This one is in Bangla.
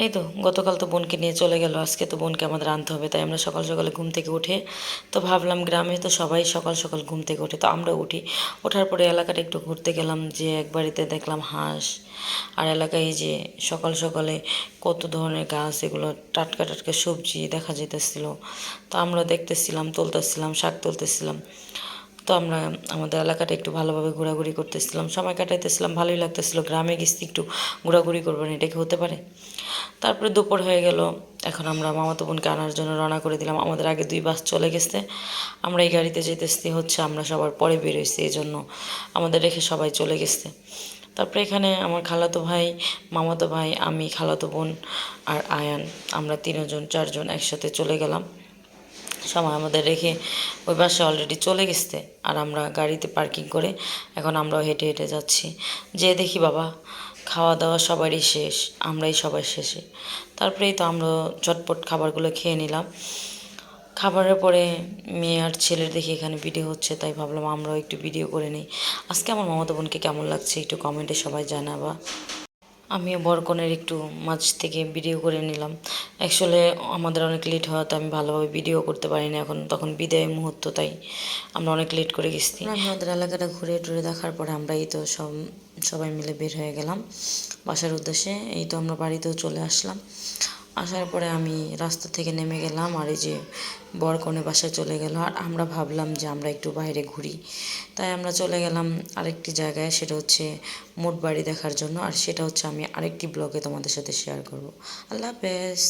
এই তো গতকাল তো বোনকে নিয়ে চলে গেল, আজকে তো বোনকে আমাদের আনতে হবে, তাই আমরা সকাল সকালে ঘুম থেকে উঠে তো ভাবলাম গ্রামে তো সবাই সকাল সকাল ঘুম থেকে ওঠে, তো আমরা উঠি। ওঠার পরে এলাকাটা একটু ঘুরতে গেলাম, যে এক বাড়িতে দেখলাম হাঁস। আর এলাকায় এই যে সকাল সকালে কত ধরনের গাছ, এগুলো টাটকা টাটকা সবজি দেখা যেতেছিল। তো আমরা দেখতেছিলাম, তুলতেছিলাম, শাক তুলতেছিলাম। তো আমরা আমাদের এলাকাটা একটু ভালোভাবে ঘোরাঘুরি করতেছিলাম, সময় কাটাইতেছিলাম, ভালোই লাগতেছিল। গ্রামে গেছি একটু ঘোরাঘুরি করবো না, এটা কি হতে পারে? তারপরে দুপুর হয়ে গেল, এখন আমরা মামাতো বোনকে আনার জন্য রওনা করে দিলাম। আমাদের আগে 2 বাস চলে গেছে, আমরা এই গাড়িতে যেতেছি, হচ্ছে আমরা সবার পরে বেরোইছি, এই জন্য আমাদের রেখে সবাই চলে গেছে। তারপরে এখানে আমার খালাতো ভাই, মামাতো ভাই, আমি, খালাতো বোন আর আয়ান, আমরা 3জন 4জন একসাথে চলে গেলাম। সময় আমাদের রেখে ওই বাসে অলরেডি চলে গেছে, আর আমরা গাড়িতে পার্কিং করে এখন আমরাও হেঁটে হেঁটে যাচ্ছি। যে দেখি বাবা, খাওয়া দাওয়া সবারই শেষ, আমরাই সবার শেষে। তারপরেই তো আমরা ঝটপট খাবারগুলো খেয়ে নিলাম। খাবারের পরে মেয়ে আর ছেলের দেখি এখানে ভিডিও হচ্ছে, তাই ভাবলাম আমরাও একটু ভিডিও করে নিই। আজকে আমার মামাতো বোনকে কেমন লাগছে একটু কমেন্টে সবাই জানাবা। আমিও বরকনের একটু মাঝ থেকে ভিডিও করে নিলাম। অ্যাকচুয়ালি আমাদের অনেক লেট হওয়াতে আমি ভালোভাবে ভিডিও করতে পারিনি, এখন তখন বিদায়ের মুহূর্ত, তাই আমরা অনেক লেট করে গেছি। আমি আমাদের এলাকাটা ঘুরে টুরে দেখার পরে আমরা এই তো সবাই মিলে বের হয়ে গেলাম বাসার উদ্দেশ্যে। এই তো আমরা বাড়িতেও চলে আসলাম। আসার পরে আমি রাস্তা থেকে নেমে গেলাম, আর এই যে বর কনে বাসায় চলে গেল, আর আমরা ভাবলাম যে আমরা একটু বাইরে ঘুরি, তাই আমরা চলে গেলাম আরেকটি জায়গায়, সেটা হচ্ছে মোট বাড়ি দেখার জন্য। আর সেটা হচ্ছে আমি আরেকটি ব্লগে তোমাদের সাথে শেয়ার করব। আল্লাহ হাফেজ।